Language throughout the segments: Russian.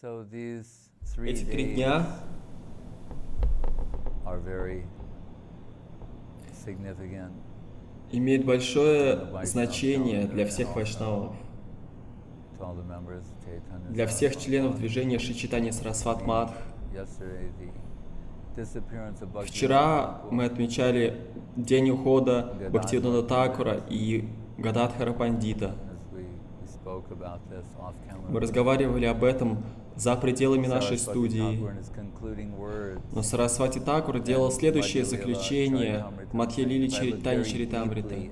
Эти 3 дня имеют большое значение для всех вайшнавов, для всех членов движения Шри Чайтанья Сарасват Мадх. Вчера мы отмечали день ухода Бхактивинода Thakura и Гададхара Пандита. Мы разговаривали об этом за пределами нашей студии. Но Сарасвати Thakura делал следующее заключение в Мадхья-лиле Чайтанья Чаритамриты.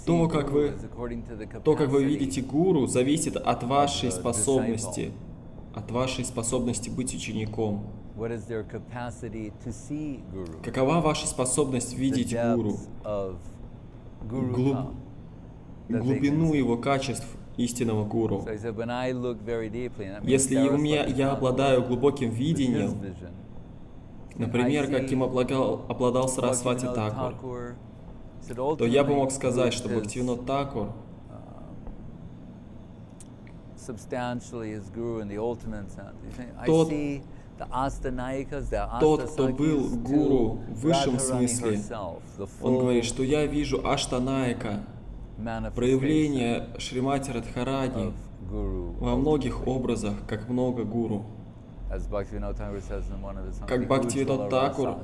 То, как вы видите гуру, зависит от вашей способности быть учеником. Какова ваша способность видеть гуру? Глубину его качеств истинного гуру. Если я обладаю глубоким видением, например, каким обладал Сарасвати Thakura, то я бы мог сказать, что Бхактивинод Thakura тот, кто был гуру в высшем смысле, он говорит, что я вижу Аштанайка, проявление Шримати Радхарани во многих образах, как много гуру. Как Бхактивинод Thakura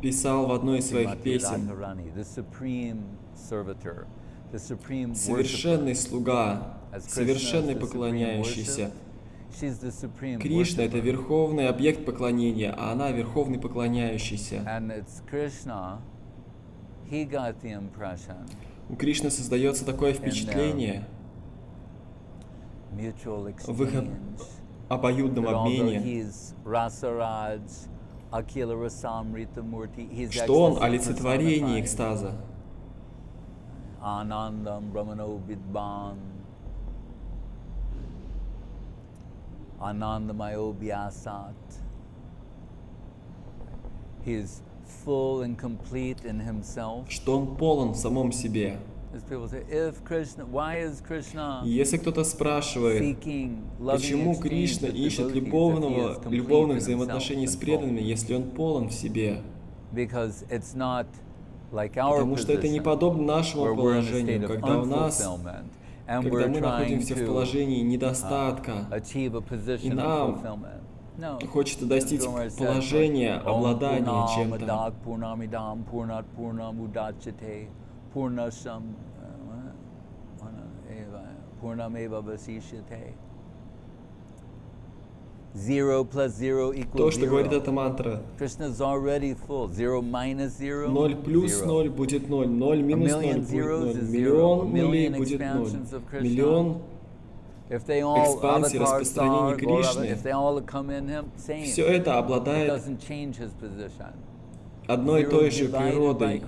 писал в одной из своих песен: совершенный слуга, совершенный поклоняющийся. Кришна — это верховный объект поклонения, а она — верховный поклоняющийся. У Кришны создается такое впечатление в их обоюдном обмене, что он — олицетворение экстаза. Что он полон в самом себе. И если кто-то спрашивает, почему Кришна ищет любовных взаимоотношений с преданными, если он полон в себе? Потому что это не подобно нашему положению, когда мы находимся в положении недостатка, и нам хочется достичь положения обладания чем-то. То, что говорит эта мантра: 0 плюс 0 будет 0, 0 минус 0 будет 0, миллион нулей будет 0, миллион экспансий, распространений Кришны. Все это обладает одной и той же природой.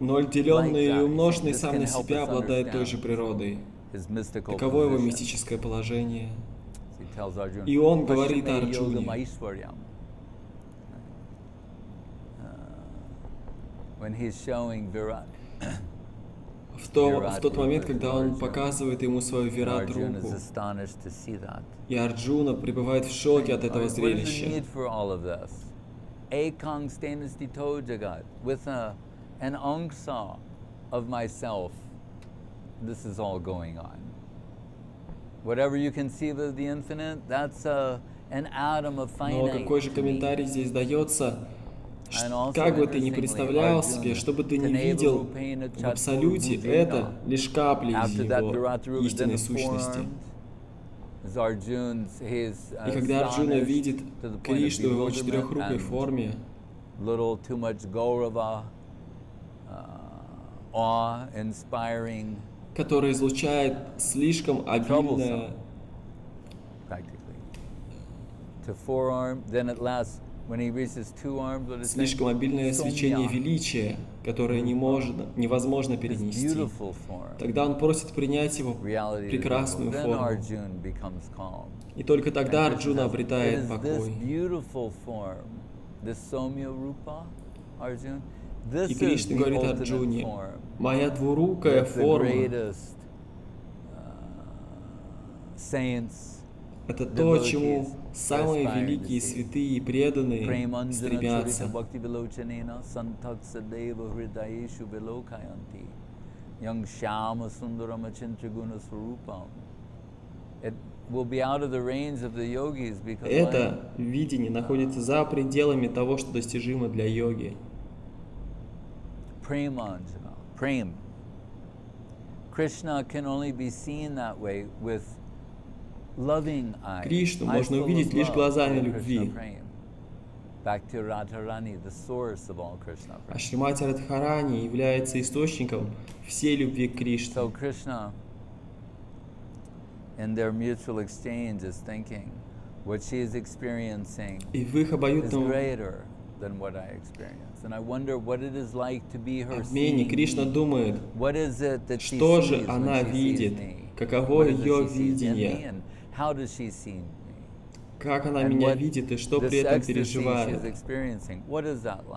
0, деленный и умноженный сам на себя, обладает той же природой. Таково его мистическое положение. И он говорит Арджуне: в тот момент, когда он показывает ему свою вират-руку, и Арджуна пребывает в шоке от этого зрелища. This is all going on. Whatever you conceive of the infinite, that's an atom of finite. Но какой же комментарий здесь дается? Как бы ты ни представлял себе, что бы ты ни видел в абсолюте, это лишь капли из его истинной сущности. И когда Арджуна видит Кришну в его четырехрукой форме, который излучает слишком обильное свечение величия, которое невозможно перенести. Тогда он просит принять его прекрасную форму. И только тогда Арджуна обретает покой. И Кришна говорит Арджуне: моя двурукая форма — это то, чему самые великие святые и преданные стремятся. Это видение находится за пределами того, что достижимо для йоги. Кришну можно увидеть лишь глазами любви. А Шримати Радхарани является источником всей любви к Кришне. И в их обоюдном обмене Кришна думает, что же она видит, каково ее видение, как она меня видит и что при этом переживает,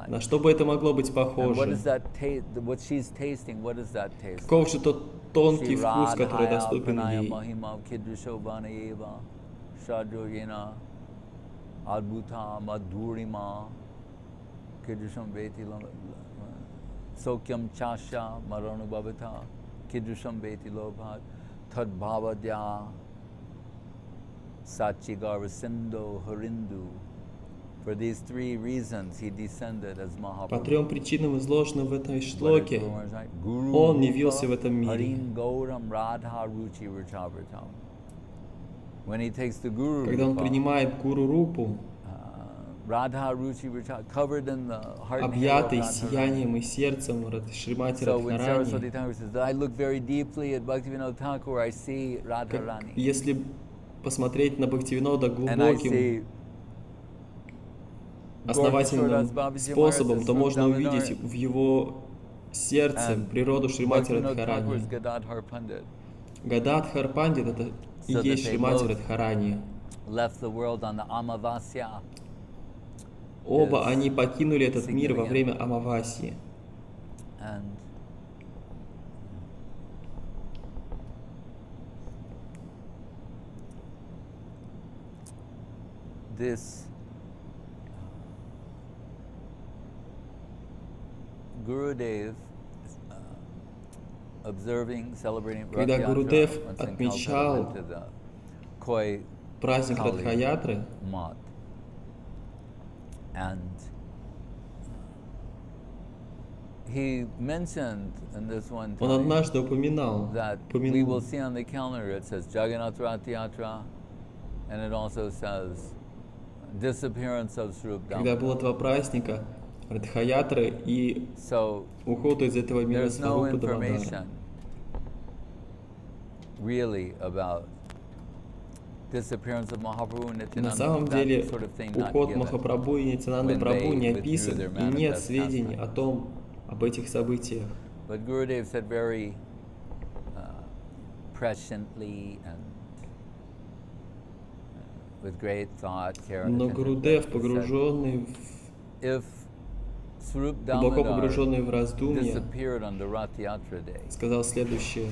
на что бы это могло быть похоже, каков же тот тонкий вкус, который доступен ей. По трем причинам, изложенным в этой шлоке, он явился в этом мире. Когда он принимает гуру-рупу, объятый сиянием и сердцем Шримати Радхарани, если посмотреть на Бхактивинода глубоким, основательным способом, то можно увидеть в его сердце природу Шримати Радхарани. Гададхар Пандит — это и есть Шримати Радхарани. Оба они покинули этот мир во время Амавасьи. Когда Гурудев отмечал праздник Ратхаятры, он однажды упомянул, когда было два праздника Ратхаятры и уход из этого мира Сварупа Дамодара. На самом деле, уход Махапрабху и Нитянанды Прабху не описан, и нет сведений о том, об этих событиях. Но Гурудев, погруженный глубоко погруженный в раздумья, сказал следующее: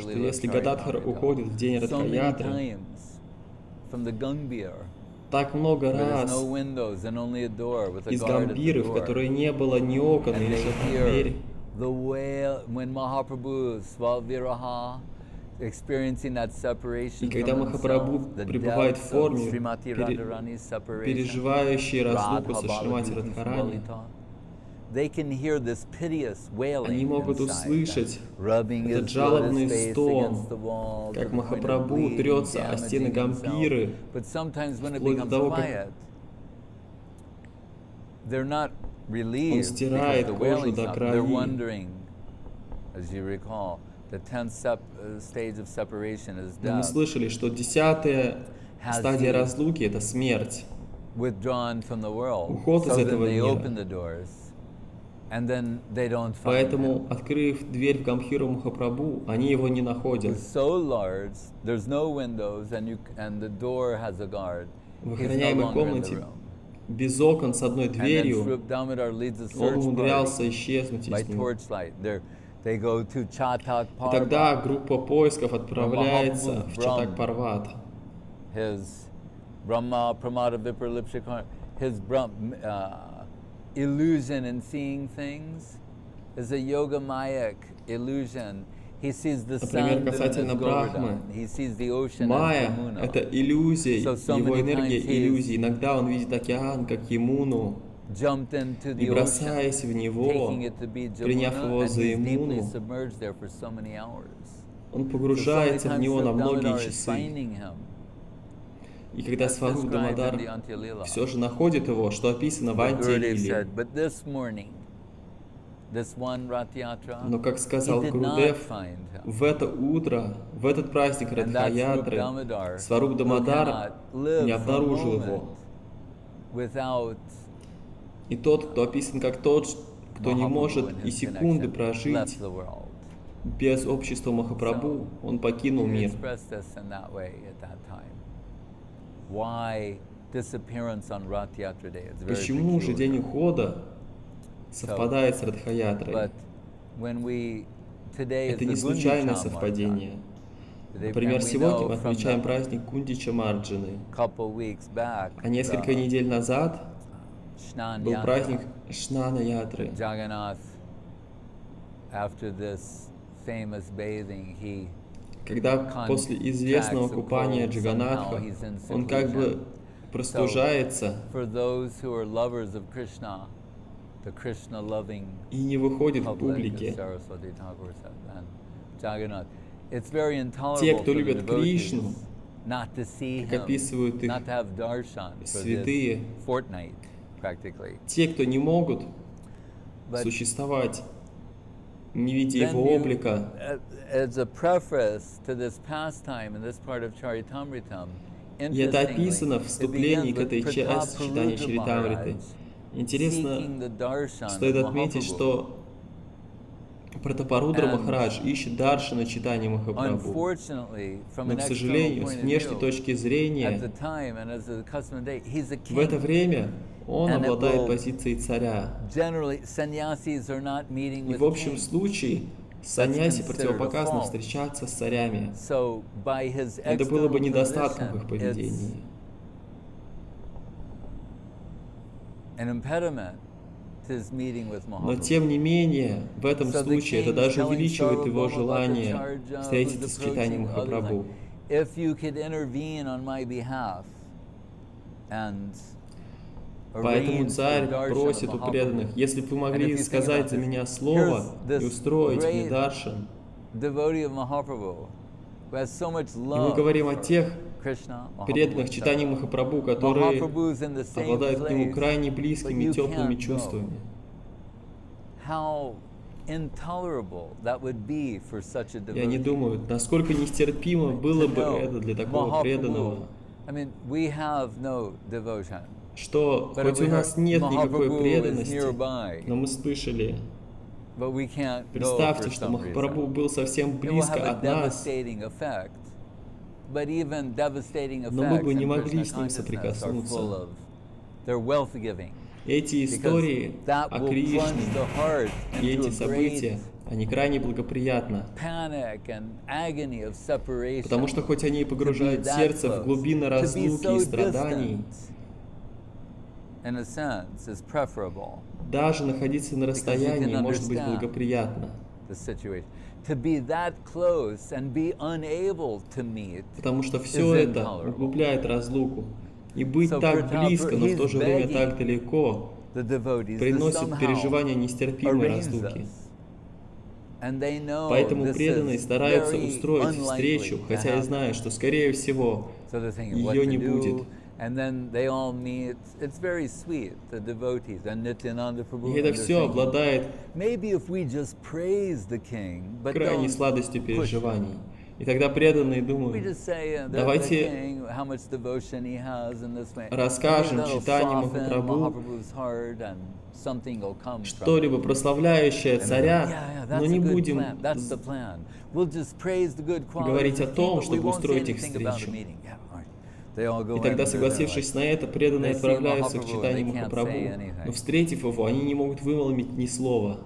что если Гададхар уходит в день Ратхаятры, так много раз из Гамбиры, в которой не было ни окон, и лишь одна дверь, и когда Махапрабху пребывает в форме, переживающей разлуку со Шримати Радхарани, они могут услышать этот жалобный стон, как Махапрабху трется о стены Гамбиры, вплоть до того, как он стирает кожу до крови. Но мы слышали, что 10-я стадия разлуки — это смерть, уход из этого мира. Поэтому, открыв дверь в Гамбхиру Махапрабху, они его не находят. В охраняемой комнате без окон с одной And then дверью, Swarup Damodar leads a он search умудрялся party исчезнуть by из него. torchlight. They go to Chatak И тогда Parva. группа поисков отправляется в Чатак-Парват. His Brahma Pramada Vipralipshikar, his illusion in seeing things is a Yogamayic illusion. He sees the sun as Govardhan. He sees the ocean as Yamuna. Это иллюзия, его энергия иллюзии. Иногда он видит океан, как Ямуну, и бросаясь в него, приняв его за Ямуну, он погружается в него на многие часы. И когда Сваруб Дамодар все же находит его, что описано в Антилиле, но, как сказал Гурудев, в это утро, в этот праздник Ратхаятры, Сваруб Дамодар не обнаружил его. И тот, кто описан как тот, кто не может и секунды прожить без общества Махапрабху, он покинул мир. Почему же день ухода совпадает с Ратхаятрой? Это не случайное совпадение. Например, сегодня мы отмечаем праздник Гундича Марджины, а несколько недель назад был праздник Шнана-ятры. Когда после известного купания Джаганатха он как бы простужается и не выходит к публике. Те, кто любят Кришну, как описывают их святые, те, кто не могут существовать, не видя его облика, и это описано в вступлении к этой части читания Чаритамриты. Интересно, стоит отметить, что Пратапарудра Махарадж ищет даршана читания Махапрабху. Но, к сожалению, с внешней точки зрения, в это время он обладает позицией царя. И в общем случае саньяси противопоказано встречаться с царями. Это было бы недостатком в их поведении. Но тем не менее, в этом случае это даже увеличивает его желание встретиться с читанием Махапрабху. Поэтому царь просит у преданных, если бы вы могли сказать за меня слово и устроить мне даршан. И мы говорим о тех преданных читанием Махапрабху, которые обладают к нему крайне близкими и теплыми чувствами. Я не думаю, насколько нестерпимо было бы это для такого преданного, что хоть у нас нет никакой преданности, но мы слышали. Представьте, что Махапрабху был совсем близко от нас, но мы бы не могли с ним соприкоснуться. Эти истории о Кришне и эти события, они крайне благоприятны, потому что хоть они и погружают сердце в глубины разлуки и страданий, даже находиться на расстоянии может быть благоприятно. Потому что все это углубляет разлуку. И быть так близко, но в то же время так далеко, приносит переживание нестерпимой разлуки. Поэтому преданные стараются устроить встречу, хотя и знают, что, скорее всего, ее не будет. И это все обладает крайней сладостью переживаний. И тогда преданные думают, давайте расскажем читание Махапрабху, что-либо прославляющее царя, но не будем говорить о том, чтобы устроить их встречу. И тогда, согласившись на это, преданные отправляются к читанию Махапрабху, но, встретив его, они не могут вымолвить ни слова.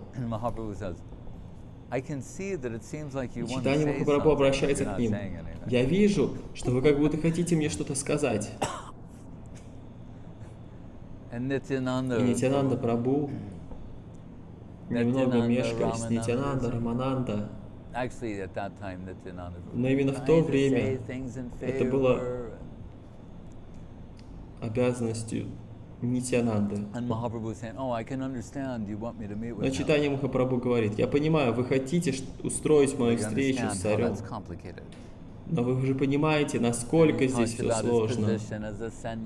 Читание Махапрабху обращается к ним. «Я вижу, что вы как будто хотите мне что-то сказать». И Нитьянанда Прабху, немного мешкаясь, Нитьянанда, Рамананда, но именно в то время это было обязанностью Нитьянанды. Но читание Махапрабху говорит: «Я понимаю, вы хотите устроить мою встречу с царем, но вы же понимаете, насколько здесь все сложно».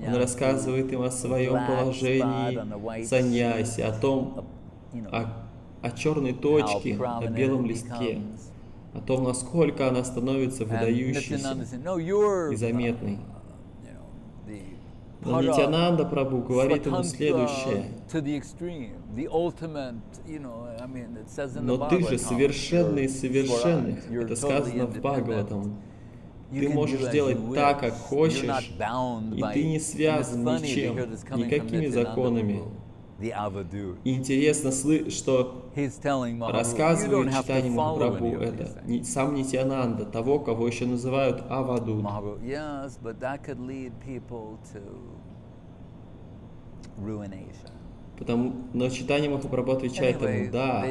Он рассказывает им о своем положении саньяси, о том, о черной точке на белом листке, о том, насколько она становится выдающейся и заметной. Но Нитьянанда Прабху говорит ему следующее: «Но ты же совершенный из совершенных». Это сказано в Бхагаватам. Ты можешь делать так, как хочешь, и ты не связан ничем, никакими законами. И интересно, что рассказывает читание Махапрабху это сам Нитьянанда, того, кого еще называют Авадут. Но читание Махапрабху отвечает ему: да,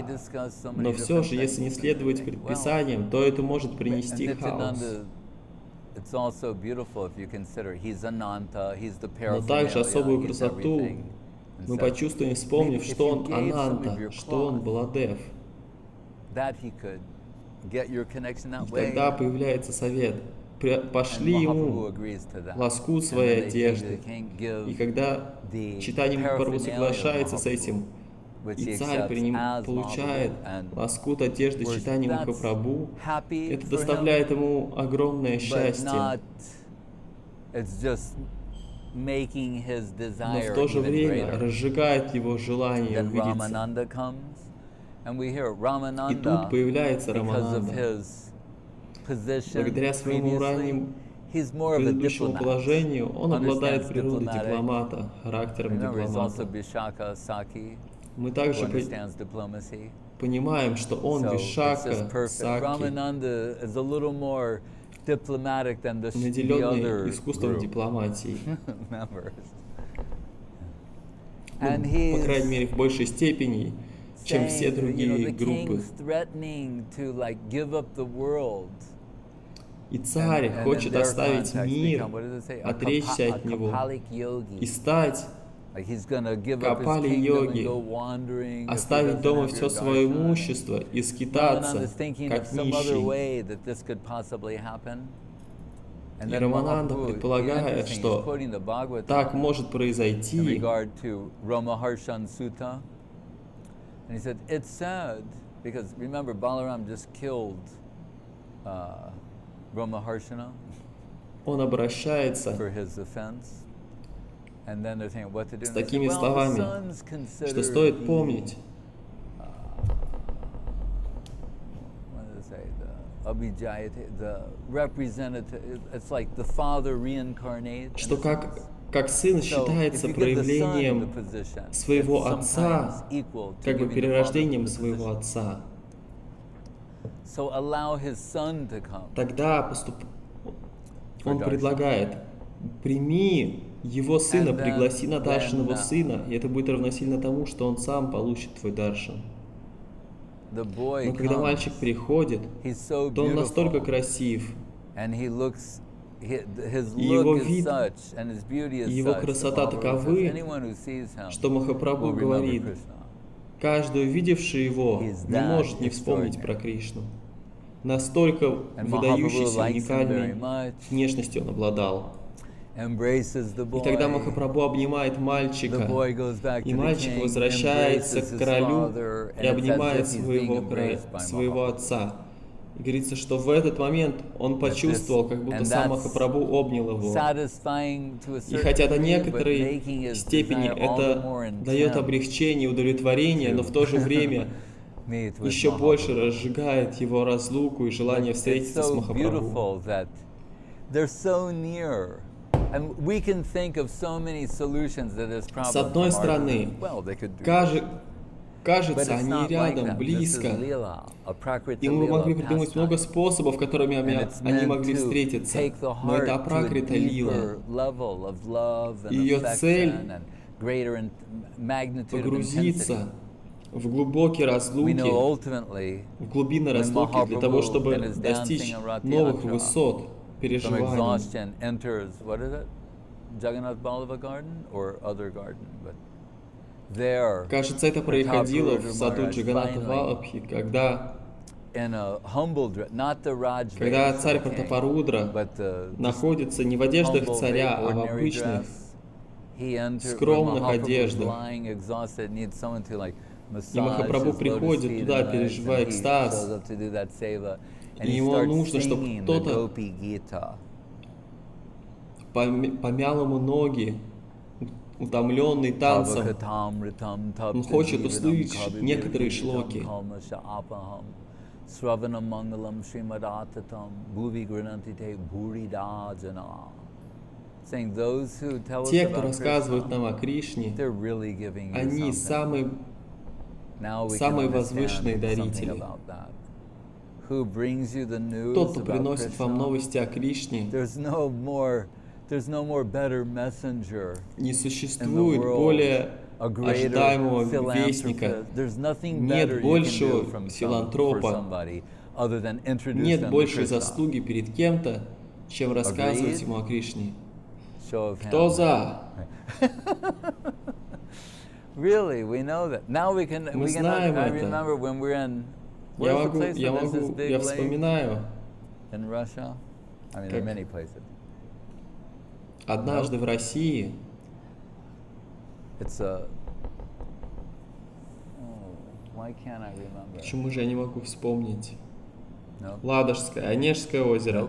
но все же, если не следовать предписаниям, то это может принести хаос. Но также особую красоту мы почувствуем, вспомнив, что он Ананта, что он Баладев. И тогда появляется совет: пошли ему лоскут своей одежды. И когда читание Махапрабху соглашается с этим, и царь получает лоскут одежды читания Махапрабху, это доставляет ему огромное счастье. Но в то же время разжигает его желание увидеться. И тут появляется Рамананда. Благодаря своему раннему предыдущему положению он обладает природой дипломата, характером дипломата. Мы также понимаем, что он Вишака, Саки, наделенный искусством дипломатии. Ну, по крайней мере, в большей степени, чем все другие группы. И царь хочет оставить мир, отречься от него и стать Капали-йоги, оставить дома все свое имущество и скитаться, как нищий. И Рамананда предполагает, что так может произойти. Он обращается с такими словами, что стоит помнить, что как сын считается проявлением своего отца, как бы перерождением своего отца. Тогда он предлагает: прими его сына, пригласи на даршан сына, и это будет равносильно тому, что он сам получит твой даршан. Но когда мальчик приходит, то он настолько красив, и его вид, и его красота таковы, что Махапрабху говорит: каждый, увидевший его, не может не вспомнить про Кришну. Настолько выдающейся, уникальной внешностью он обладал. И тогда Махапрабху обнимает мальчика, и мальчик возвращается к королю и обнимает своего отца. И говорится, что в этот момент он почувствовал, как будто сам Махапрабху обнял его. И хотя до некоторой степени это дает облегчение и удовлетворение, но в то же время еще больше разжигает его разлуку и желание встретиться с Махапрабху. С одной стороны, кажется, они рядом, близко, и мы могли придумать много способов, которыми они могли встретиться, но это апракрита лила. Ее цель — погрузиться в глубокие разлуки, в глубины разлуки для того, чтобы достичь новых высот переживаний. Кажется, это происходило в саду Джаганната Валабхи, когда царь Пратапарудра находится не в одеждах царя, а в обычных, скромных одеждах. И Махапрабху приходит туда, переживая экстаз, и ему нужно, чтобы кто-то помял ему ноги, утомленный танцем. Он хочет услышать некоторые шлоки. Те, кто рассказывают нам о Кришне, они самые возвышенные дарители. Тот, кто приносит вам новости о Кришне, не существует более ожидаемого вестника. Нет большего филантропа, нет большей заслуги перед кем-то, чем рассказывать ему о Кришне. Кто за? Мы знаем это. Я вспоминаю, как однажды в России почему же я не могу вспомнить? Ладожское, Онежское озеро.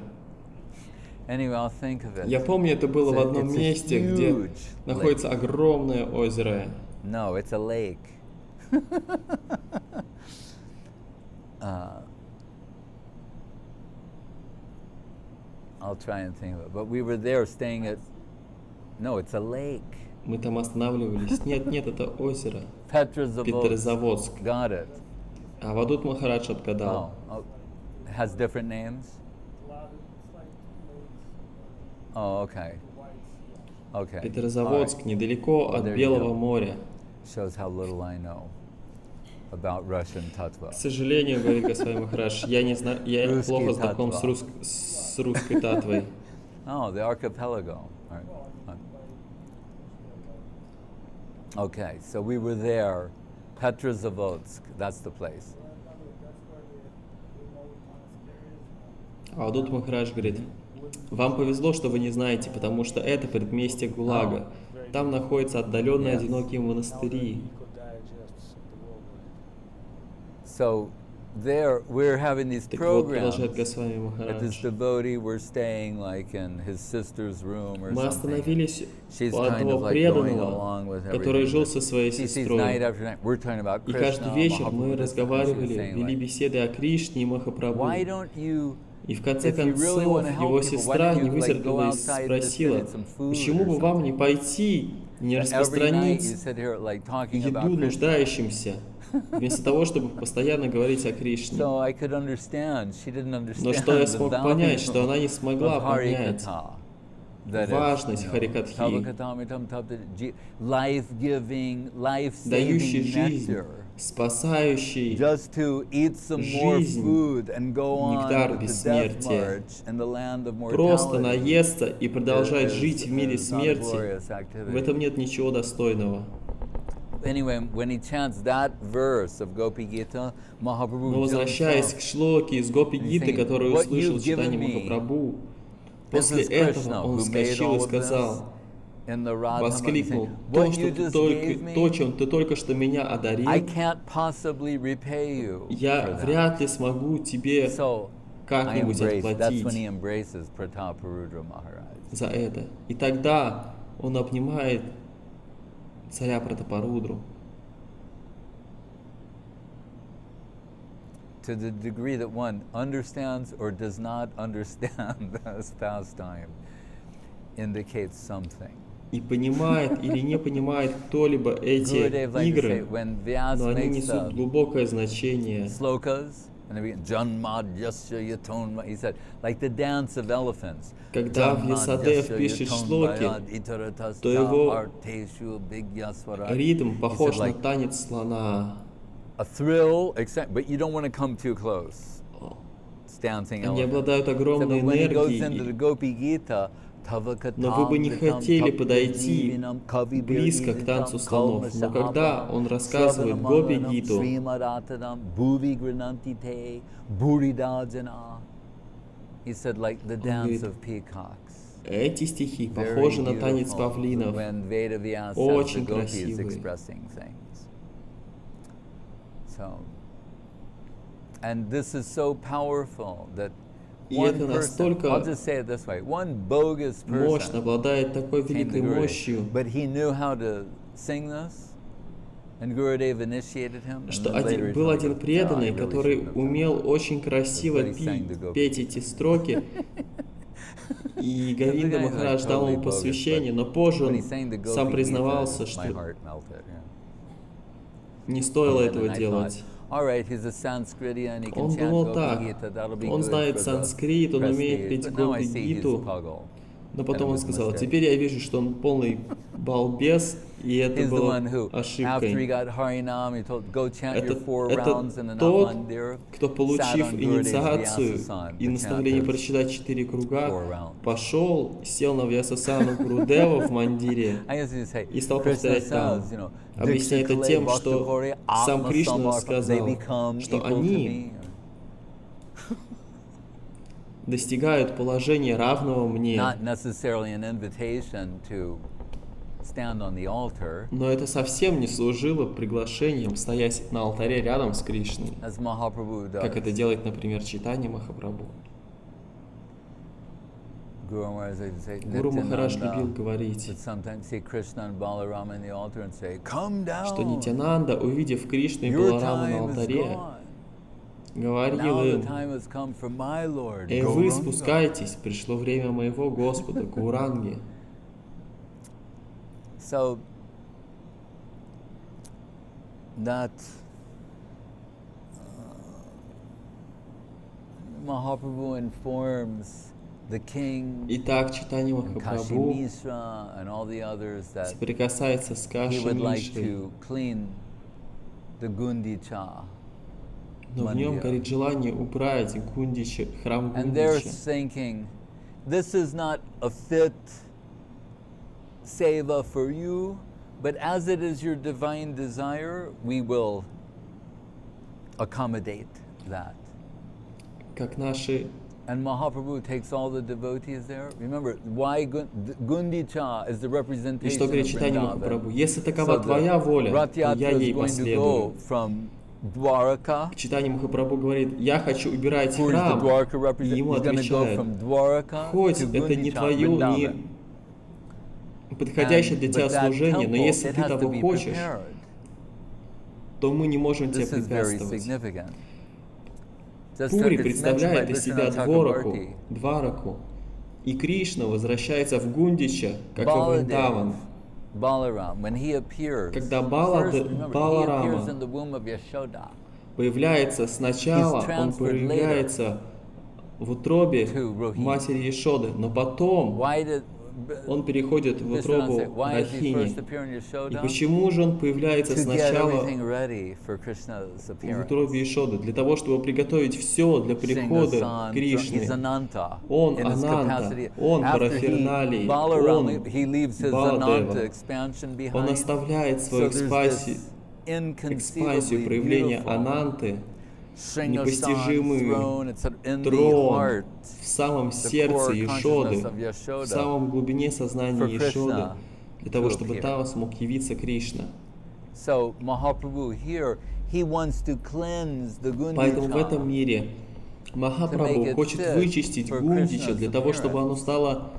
Я помню, это было в одном месте, где находится огромное озеро. No, it's a lake. I'll try and think of it. But we were there staying at... No, it's a lake. Мы там останавливались. Нет, это озеро. Петрозаводск. Got it. А вот тут Махарадж отгадал. Has different names? Oh, okay. Okay. Петрозаводск недалеко от Белого моря. Shows how little I know about Russian tattva. К сожалению, говорит Госвами Махарадж, я плохо знаком с русской татвой. Oh, the archipelago. Okay, so we were there, Petrozavodsk, that's the place. А вот тут Махарадж говорит, вам повезло, что вы не знаете, потому что это предместье ГУЛАГа. Там находятся отдаленные одинокие монастыри. So there we're having these programs. At this devotee we're staying like in his sister's room or something. Мы остановились у одного преданного, который жил со своей сестрой. И каждый вечер мы разговаривали, вели беседы о Кришне и Махапрабху. И в конце концов его сестра не вытерпела и спросила, почему бы вам не пойти, не распространить еду нуждающимся, вместо того, чтобы постоянно говорить о Кришне. Но что я смог понять, что она не смогла понять важность Харикатхи, дающей жизнь, спасающий жизнь, нектар бессмертия, просто наесться и продолжать жить в мире смерти, в этом нет ничего достойного. Но возвращаясь к шлоке из Гопи-гиты, которую услышал читание Махапрабху, после этого он вскочил и сказал, воскликнул, то, чем ты только что меня одарил, я вряд ли смогу тебе как-нибудь отплатить за это. И тогда он обнимает царя Пратапарудру. To the degree that one understands or does not understand this pastime, indicates something. И понимает или не понимает кто-либо эти игры, но они несут глубокое значение. Когда Вьясадев пишет шлоки, то его ритм похож на танец слона. Они обладают огромной энергией, но вы бы не хотели подойти близко к танцу слонов. Но когда он рассказывает Гопи-гиту, эти стихи похожи на танец павлинов, очень красивые. And this is so powerful that и это настолько мощно, обладает такой великой мощью, что был один преданный, который умел очень красиво петь эти строки, и Говинда Махарадж дал ему посвящение, но позже он сам признавался, что не стоило этого делать. Он думал так, он знает санскрит, он умеет петь Гопи-гиту, но потом он сказал, теперь я вижу, что он полный балбес, и это было ошибкой. Это тот, кто, получив инициацию и наставление прочитать 4 круга, пошел, сел на Вьясасану Гурудева в мандире и стал повторять там. Объясняя это тем, что сам Кришна сказал, что они достигают положения равного мне. Но это совсем не служило приглашением стоять на алтаре рядом с Кришной, как это делает, например, Чайтанья Махапрабху. Гуру Махарадж любил говорить, что Нитянанда, увидев Кришну и Балараму на алтаре, говорил им: «Эй, вы спускайтесь, пришло время моего Господа, Гауранги». So that Mahaprabhu informs the king, Итак, Чайтанья Махапрабху соприкасается с Каши Мишрой, но в нем горит желание убрать Гундича, храм Гундича. Seva for you, but as it is your divine desire, we will accommodate that. Как наши. And Mahaprabhu takes all the devotees there. Remember, why Gundicha is the representation. И что говорит Чайтанья Махапрабху? Если такова твоя воля, то я ей последую. К Чайтанье Махапрабху говорит: я хочу убирать храм, и ему отвечают: хоть это не твое, не подходящее для тебя служение, но если ты того хочешь, то мы не можем тебе препятствовать. Пури представляет из себя двараку, и Кришна возвращается в Гундича, как во Вриндаван. Когда Баларама появляется сначала, он появляется в утробе матери Яшоды, но потом он переходит в утробу Рахини. И почему же он появляется сначала в утробе Яшоды? Для того, чтобы приготовить все для прихода Кришны. Он Ананта, он Параферналий, он Баладева. Он оставляет свою экспансию проявления Ананты, непостижимый трон в самом сердце Яшоды, в самом глубине сознания Яшоды, для того, чтобы там смог явиться Кришна. Поэтому в этом мире Махапрабху хочет вычистить Гундича для того, чтобы оно стало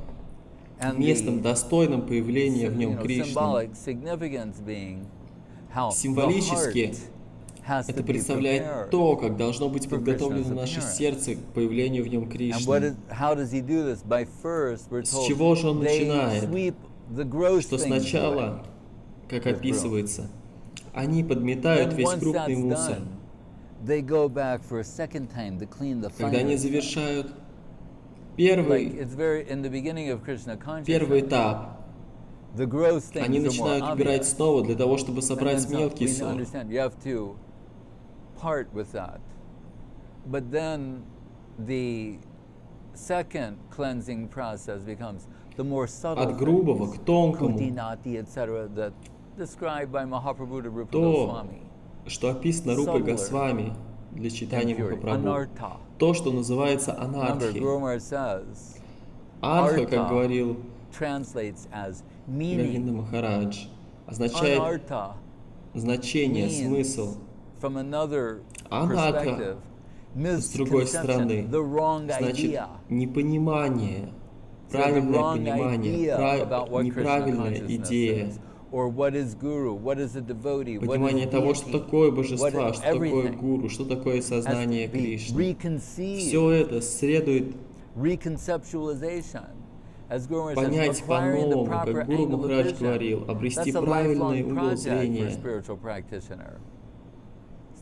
местом, достойным появления в нем Кришны. Символически это представляет то, как должно быть подготовлено наше сердце к появлению в нем Кришны. С чего же он начинает? Что сначала, как описывается, они подметают весь крупный мусор. Когда они завершают первый этап, они начинают убирать снова для того, чтобы собрать мелкий ссор. От грубого к тонкому, то, что описано Рупой Госвами для читания Махапрабху, то, что называется анархи. Артха, как говорил Говинда Махарадж, означает значение, смысл. Анарха, с другой стороны, значит непонимание, правильное понимание, неправильная идея. Понимание того, что такое божество, что такое гуру, что такое сознание Кришны. Все это следует понять по-новому, как Гуру Махарадж говорил, обрести правильный угол зрения.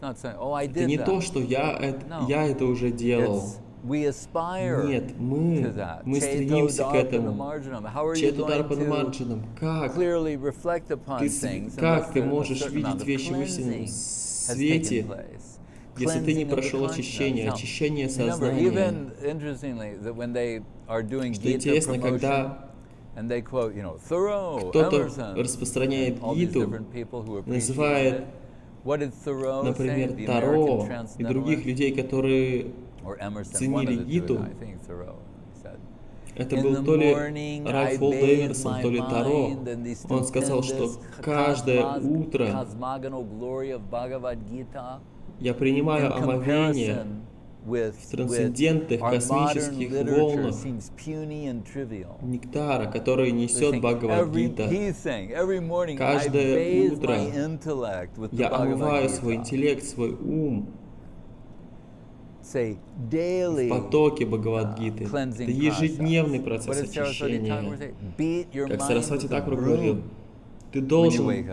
Это не то, что я это уже делал. Нет, мы стремимся к этому. Четутарпанамарджанам, как ты можешь видеть вещи в истинном свете, если ты не прошел очищение сознания? Что интересно, когда кто-то распространяет Гиту, называет, например, Таро и других людей, которые ценили Гиту, это был то ли Райфолд Эмерсон, то ли Таро. Он сказал, что каждое утро я принимаю омовение в трансцендентных космических волнах нектара, который несет Бхагавад-гита. Каждое утро я омываю свой интеллект, свой ум в потоке Бхагавад-гиты. Это ежедневный процесс очищения. Как Сарасвати Такур говорил, ты должен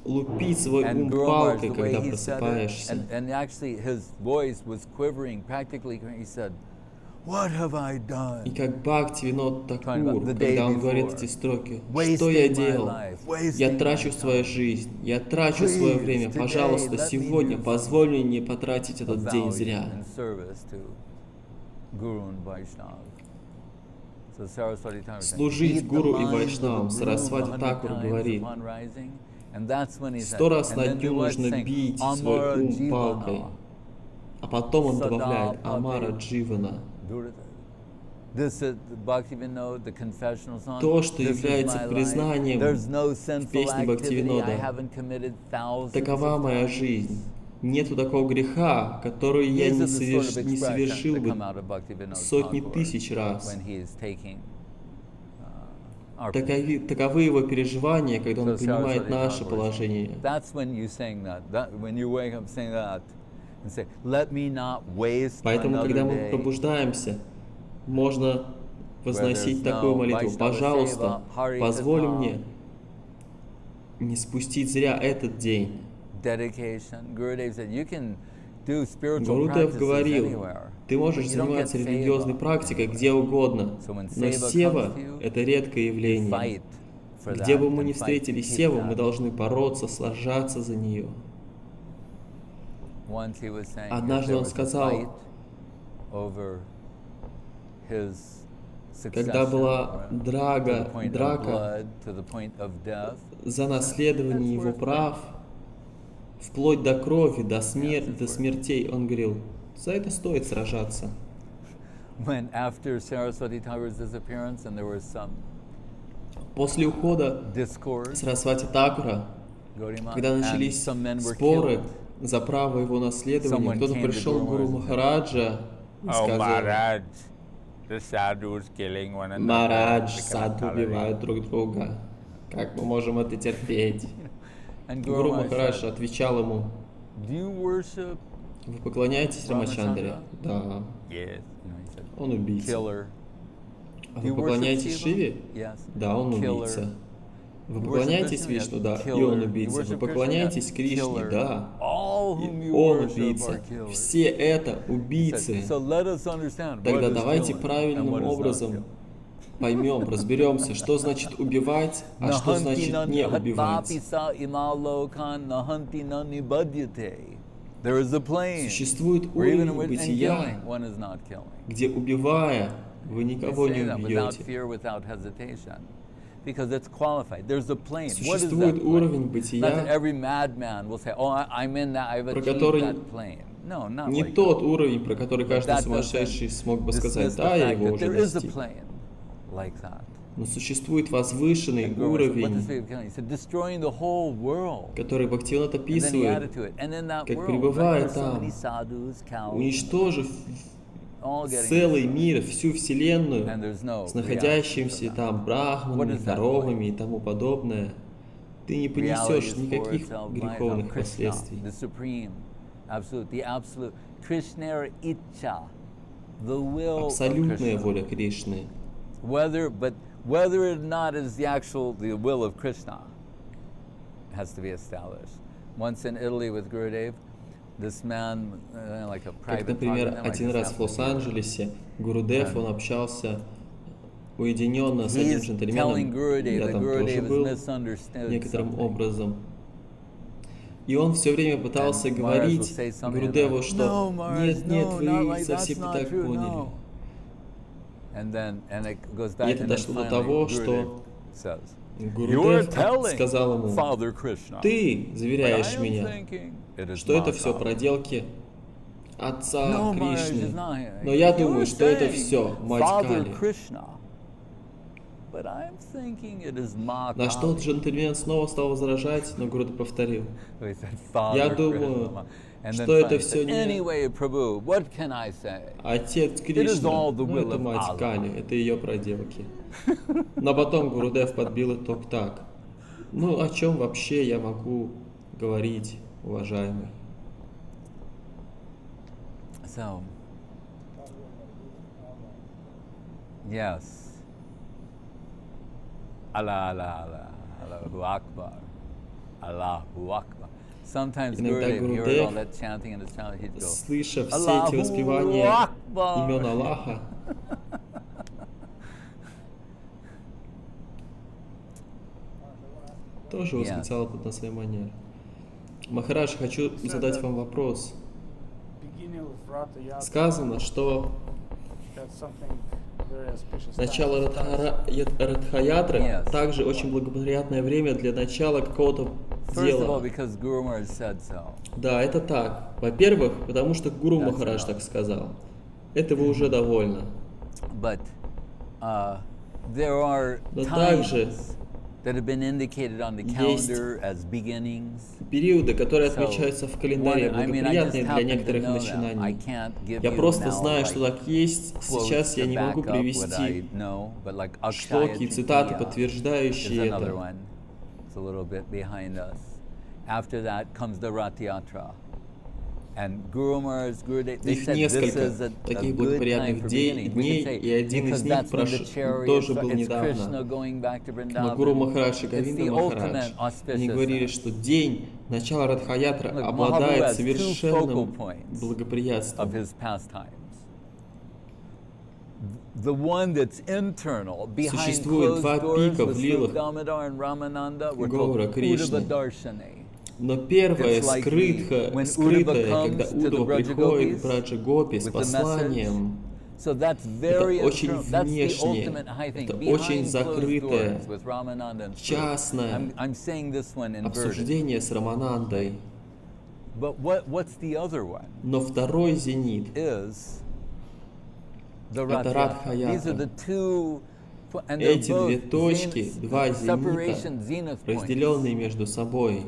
лупить свой ум палкой, когда просыпаешься. И как Бхакти Винод Такур, когда он говорит эти строки, что я делал? Я трачу свою жизнь, я трачу свое время. Пожалуйста, сегодня позволь мне не потратить этот день зря. Служить Гуру и Вайшнавам. Сарасвати Такур говорит, 100 раз на дню нужно бить свой ум палкой. А потом он добавляет Амара Дживана. То, что является признанием в песне Бхактивинода. Такова моя жизнь. Нету такого греха, который я не совершил бы сотни тысяч раз. Таковы его переживания, когда он понимает наше положение. Поэтому, когда мы пробуждаемся, можно возносить такую молитву: пожалуйста, позволь мне не спустить зря этот день. Гурудев говорил, ты можешь заниматься религиозной практикой где угодно, но сева — это редкое явление. Где бы мы ни встретили севу, мы должны бороться, сражаться за нее. Однажды он сказал, когда была драка за наследование его прав, вплоть до крови, до смертей, он говорил, за это стоит сражаться. После ухода Сарасвати Такура, когда начались споры за право его наследования, кто-то пришел к Гуру Махараджа и сказал: Махарадж, саду убивают друг друга. Как мы можем это терпеть? Гуру Махарадж отвечал ему: Вы поклоняетесь Рамачандре? Да. Он убийца. Вы поклоняетесь Шиве? Да, он убийца. Вы поклоняетесь Вишну? Да, и он убийца. Вы поклоняетесь Кришне? Да, и он убийца. Все это убийцы. Тогда давайте правильным образом поймем, разберемся, что значит убивать, а что значит не убивать. Существует уровень бытия, где, убивая, вы никого не убьете. Существует уровень бытия, про который не тот уровень, про который каждый сумасшедший смог бы сказать, да, я его уже достиг. Но существует возвышенный уровень, который Бхактивинод описывает, как пребывая там, уничтожив целый мир, всю Вселенную, с находящимися там брахманами, коровами и тому подобное, ты не понесешь никаких греховных последствий. Абсолютная воля Кришны. Whether or not is the will of Krishna has to be established. Once in Italy with Gurudev, this man, like a private. Как, например, один раз в Лос-Анджелесе Гурудев, он общался уединенно с одним джентльменом, я там тоже был некоторым образом. И он все время пытался говорить Гурудеву, что нет, вы совсем не так поняли. И это дошло до того, что Гурудев сказал ему: ты заверяешь меня, что это все проделки отца Кришны, но я думаю, что это все мать Кали. На что джентльмен снова стал возражать, но Гурудев повторил: я думаю, что это все не отец Кришна, но это мать Кали, это ее проделки. Но потом Гурудев подбил итог так: ну о чем вообще я могу говорить, уважаемый? So, yes. Allah, Allahu Akbar, Allahu Akbar. Sometimes Gurudев, слыша все эти воспевания имен Аллаха, тоже восклицал это на своей манере. Махарадж, хочу задать вам вопрос. Сказано, что начало Ратхаятре также очень благоприятное время для начала какого-то дела. Да, это так. Во-первых, потому что Гуру Махарадж так сказал. Этого уже довольно. Но также есть периоды, которые отмечаются в календаре, благоприятные для некоторых начинаний. Я просто знаю, что так есть. Сейчас я не могу привести шлоки и цитаты, подтверждающие это. Их несколько таких благоприятных дней, и один из них тоже был недавно. Но Гуру Махарадж и Говинда Махарадж, они говорили, что день начала Ратхаятре обладает совершенным благоприятством. Существует два пика в лилах Гаура Кришны. Но первое скрытое, когда Удава приходит к Браджа Гопи с посланием, это очень внешнее, это очень закрытое, частное обсуждение с Раманандой. Но второй зенит — это Ратхаятра. Эти две точки, два зенита, разделенные между собой,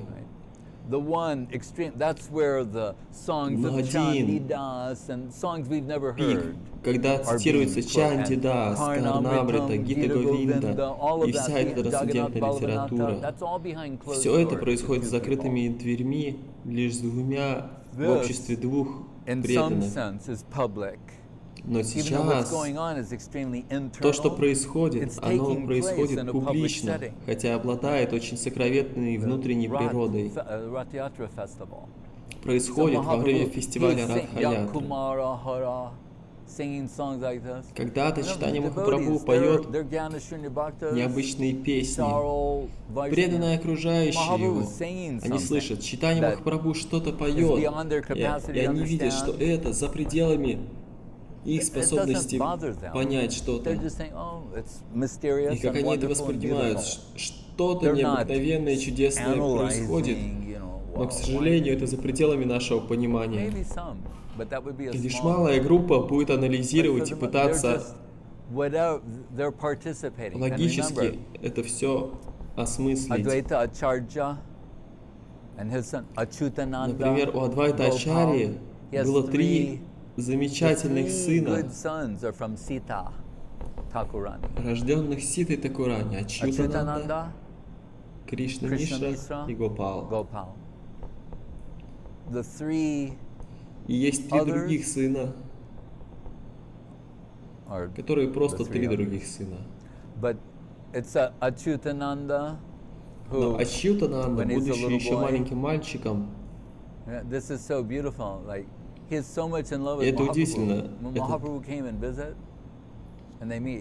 the one extreme, that's where the songs Но of один Chandidas and songs we've never пик, heard когда are being цитируется quoted. Чандидас, And Карнамрита, Karnamritam, Гита Gita Говинда Govinda, all и of that, вся эта Jagannath трансцендентная Balavanatha, литература. that's all behind closed Все это doors происходит to с two закрытыми people. дверьми, лишь с двумя в This, обществе двух in some преданных. sense, is public. Но Even though what's сейчас going on is extremely то, что internal, происходит, it's оно taking place происходит in a public публично, setting. хотя обладает очень сокровенной внутренней природой. Ратхаятре festival. Происходит во время фестиваля Ратхаятре. Когда-то читание Махапрабху поет необычные песни. Преданные окружающие его, они слышат, читание Махапрабху что-то поет, и они видят, что это за пределами их способности понять что-то. И как они это воспринимают, что-то необыкновенное, чудесное происходит, но, к сожалению, это за пределами нашего понимания. Лишь малая группа будет анализировать и пытаться логически это все осмыслить. Например, у Адвайта Ачарьи было 3 замечательных сына, рожденных Ситой Такурани, Ачютананда, Кришна Мишра и Гопал. И есть 3 других сына, которые просто 3 других сына. Но Ачютананда, будучи еще маленьким мальчиком, это удивительно.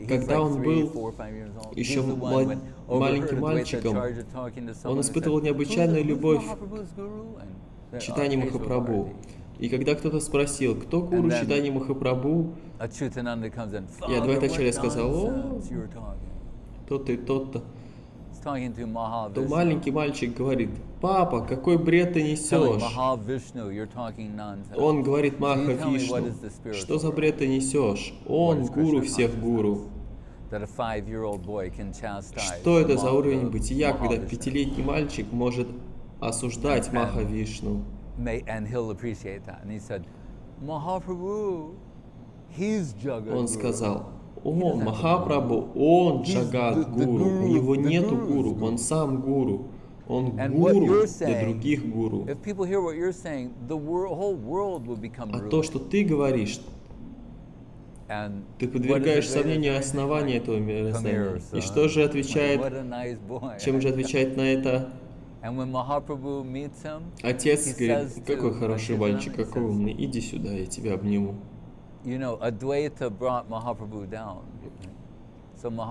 Когда он был еще маленьким мальчиком, он испытывал необычайную любовь к читанию Махапрабху. И когда кто-то спросил, кто гуру читания Махапрабху, и Адвайта Ачарья сказал, о, тот-то и тот-то, то маленький мальчик говорит, папа, какой бред ты несешь? Он говорит Махавишну, что за бред ты несешь? Он гуру всех гуру. Что это за уровень бытия, когда 5-летний мальчик может осуждать Махавишну? Он сказал, о, Махапрабху, он Джагат Гуру, у него нету гуру, он сам гуру, он гуру для других гуру. А то, что ты говоришь, ты подвергаешь сомнению основания этого мироздания. И что же отвечает, чем же отвечает на это отец? Говорит, какой хороший мальчик, какой умный, иди сюда, я тебя обниму.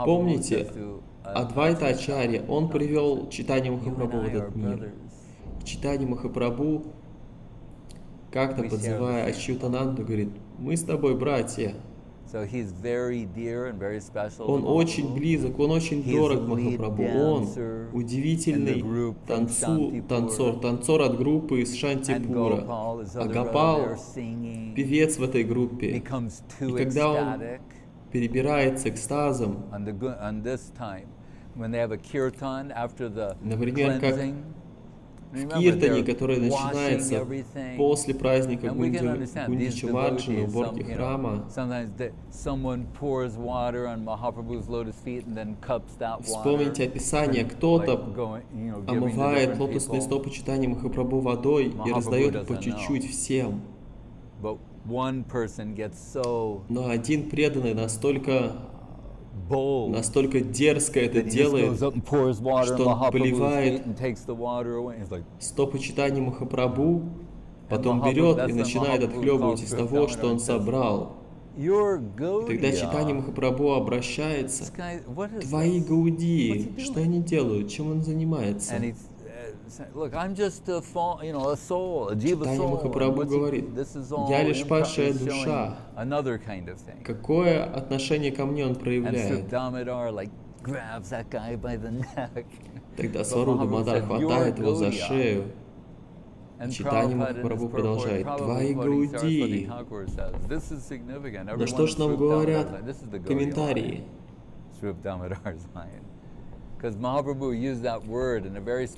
Помните, Адвайта Ачарья, он привел читание Махапрабху в этот мир. Читание Махапрабху, как-то подзывая Ачютананду, говорит, мы с тобой братья. Он очень близок, он очень дорог Махапрабху. Он удивительный танцор от группы из Шантипура. А Гопал — певец в этой группе. И когда он перебирается экстазом, например, как в киртане, который начинается после праздника Гундича Маджана, уборки храма, вспомните описание, кто-то омывает лотосные стопы читания Махапрабху водой и раздает по чуть-чуть всем. Но один преданный настолько дерзко это делает, что он поливает стопы читания Махапрабху, потом берет и начинает отхлебывать из того, что он собрал. И тогда читание Махапрабху обращается, твои гаудии, что они делают, чем он занимается? Читание Махапрабху говорит, я лишь падшая душа. Какое отношение ко мне он проявляет? Тогда Сварупа Дамодар хватает его за шею. Читание Махапрабху продолжает, твои гаудии. Но что ж нам говорят комментарии?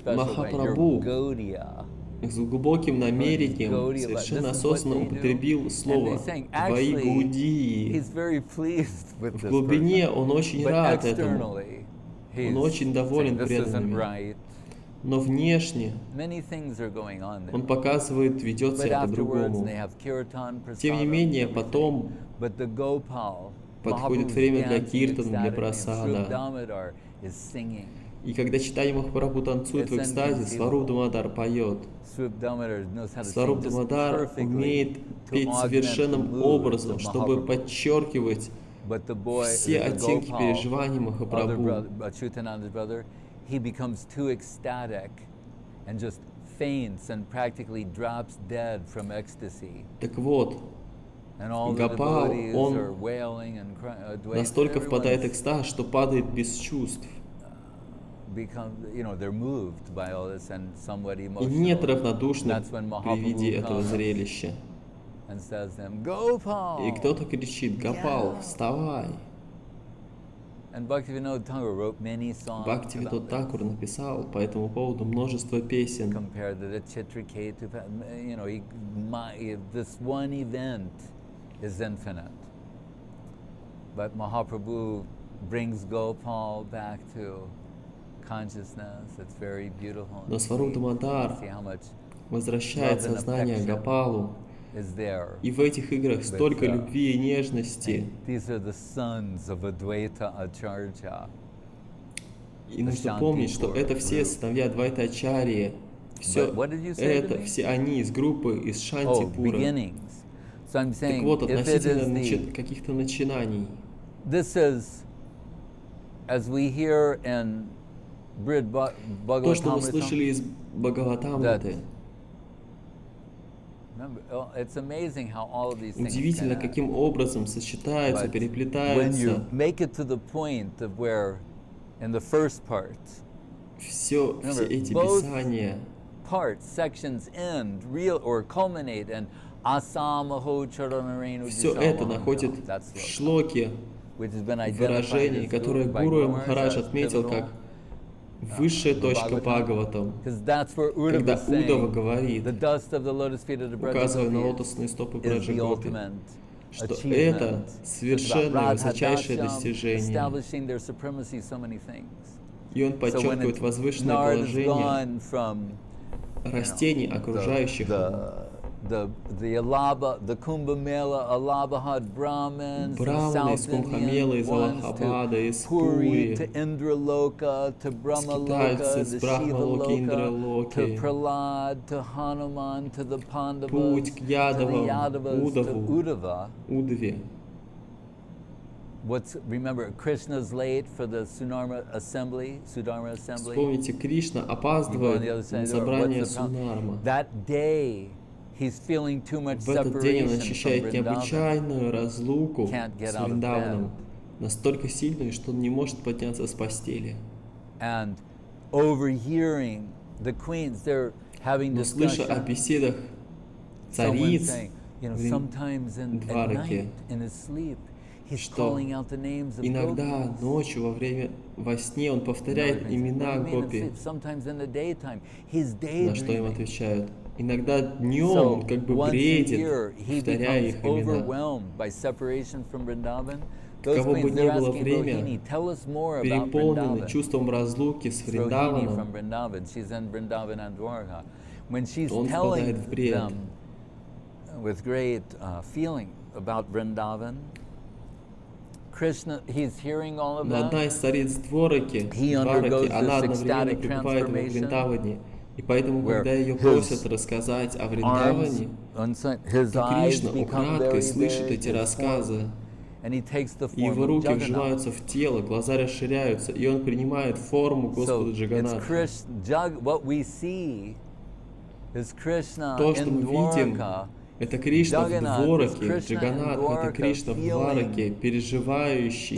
Махапрабху с глубоким намерением, совершенно осознанно употребил слово «твои Гаудии». В глубине он очень рад этому, он очень доволен преданными. Но внешне он показывает, ведет себя по-другому. Тем не менее, потом подходит время для киртана, для прасада. И когда Чайтанья Махапрабху танцует в экстазе, Сваруб Дамодар поет. Сваруб Дамодар умеет петь совершенным образом, чтобы подчеркивать все оттенки переживаний Махапрабху. He becomes too ecstatic and just faints and practically drops dead from ecstasy. Так вот, Гопал, он настолько впадает в экстаз, что падает без чувств. И нет равнодушных при виде этого зрелища. И кто-то кричит: «Гопал, вставай!» Бхактивинода Тхакур написал по этому поводу множество песен. This one event is infinite. But Mahaprabhu brings Gopal back to consciousness. It's very beautiful. Но Сваруб Дамодар возвращает сознание Гопалу. И в этих играх столько любви и нежности. И нужно помнить, что это все сыновья Адвайта Ачарьи. Все это, все они из группы, из Шантипура. Так вот, относительно каких-то начинаний. То, что мы слышали из Бхагаватамриты. Удивительно, каким образом сочетаются, переплетаются. Все эти писания. Все это находит в шлоке выражение, которое Гуру Махарадж отметил как высшая точка Бхагаватам, когда Удава говорит, указывая на лотосные стопы Браджагопи, что это совершенное высочайшее достижение. И он подчеркивает возвышенное положение растений, окружающих Браманы из Кумбхамела, из Аллахабада, из Пури, скитальцы с Брахмалоки, Индралоки, путь к Ядавам, Удаве. Вспомните, Кришна опаздывает на собрание Сунарма. В этот день он ощущает необычайную разлуку с Вриндаваном, настолько сильную, что он не может подняться с постели. Но слыша о беседах цариц в Двараке, что иногда ночью во сне он повторяет имена гопи, на что им отвечают: иногда днем он как бы бредит, повторяя их имена. Каково бы ни было время, переполненный чувством разлуки с Вриндаваном, он впадает в бред. Но одна из цариц Двараки, она одновременно пребывает во Вриндаване. И поэтому, когда ее просят рассказать о Вриндаване, то Кришна украдкой слышит эти рассказы. И его руки вживаются в тело, глаза расширяются, и он принимает форму Господа Джаганнатха. То, что мы видим, это Кришна в Двараке, Джаганнатх, это Кришна в Двараке, переживающий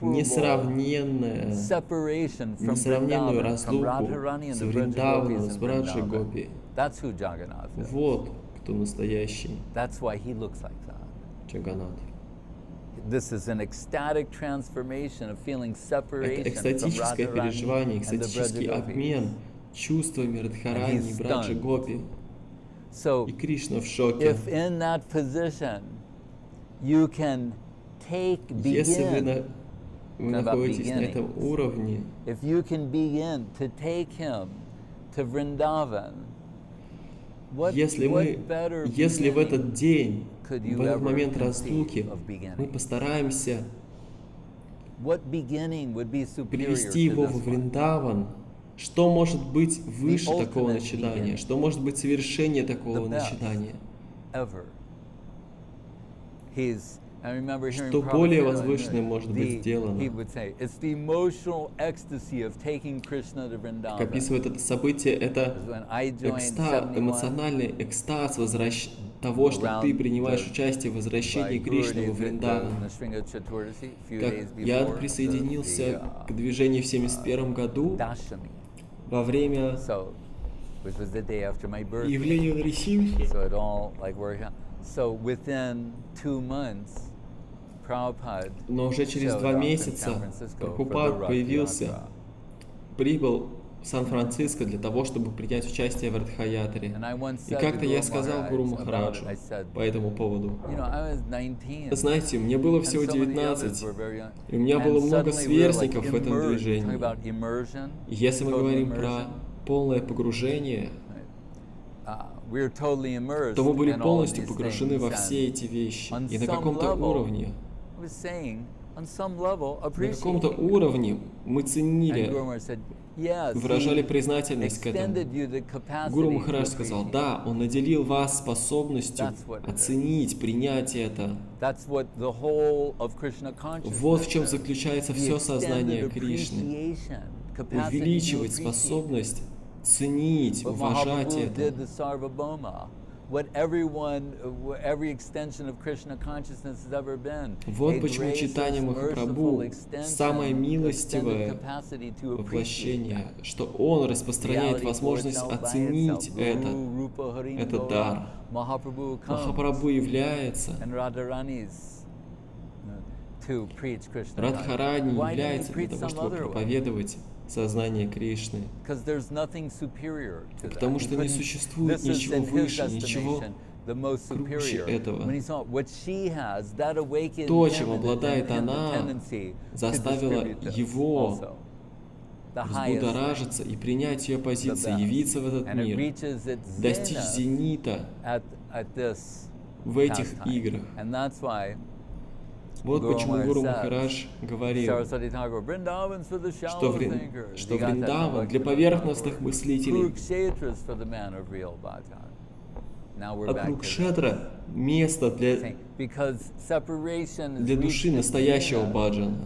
несравненную разлуку с Вриндаваном, с Браджагопи. Вот кто настоящий Джаганнатх. Это экстатическое переживание, экстатический обмен чувствами Радхарани и Браджа Гопи. So, И Кришна в шоке. if in that position you can Если вы находитесь на этом уровне, if you can begin to take him to Vrindavan, если в этот день, в этот момент разлуки, мы постараемся привести его в Вриндаван, что может быть выше такого начинания? Что может быть совершение такого начинания? Что более возвышенное может быть сделано? Как описывает это событие, это эмоциональный экстаз того, что ты принимаешь участие в возвращении Кришны во Вриндаван. Как я присоединился к движению в 1971 году во время явления Нарисимхи. Но уже через 2 месяца Прабхупад прибыл в Сан-Франциско для того, чтобы принять участие в Ратхаятре. И как-то я сказал Гуру Махараджу по этому поводу: знаете, мне было всего 19, и у меня было много сверстников в этом движении. И если мы говорим про полное погружение, то мы были полностью погружены во все эти вещи. И на каком-то уровне, мы ценили, выражали признательность к этому. Гуру Махарадж сказал: да, он наделил вас способностью оценить, принять это. Вот в чем заключается все сознание Кришны. Увеличивать способность ценить, уважать это. Вот почему читание Махапрабху самое милостивое воплощение, что он распространяет возможность оценить этот дар. Махапрабху является, Радхарани является для того, чтобы проповедовать сознание Кришны. Потому что не существует ничего выше, ничего круче этого. То, чем обладает она, заставило его взбудоражиться и принять ее позиции, явиться в этот мир, достичь зенита в этих играх. Вот почему Гуру Махарадж говорил, что Вриндаван для поверхностных мыслителей, а Курукшетра — место для души настоящего баджана.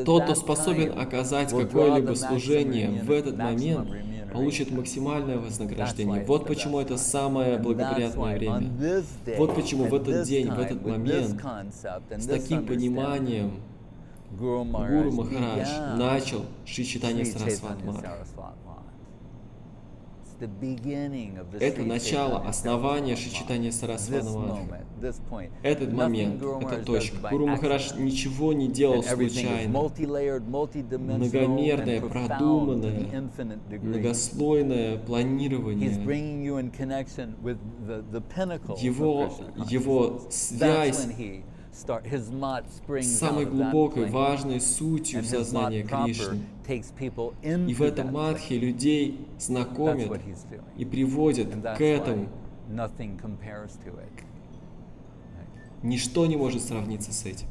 Тот, кто способен оказать какое-либо служение в этот момент, получит максимальное вознаграждение. Вот почему это самое благоприятное время. Вот почему в этот день, в этот момент, с таким пониманием Гуру Махарадж начал Шри Чайтанья Сарасвати Марг. Это начало, основание Шри Чайтанья Сарасвати Марга. Этот момент, эта точка. Гуру Махарадж ничего не делал случайно. Многомерное, продуманное, многослойное планирование. Его связь с самой глубокой, важной сутью сознания Кришны. И в этом мадхе людей знакомят и приводят к этому. Ничто не может сравниться с этим.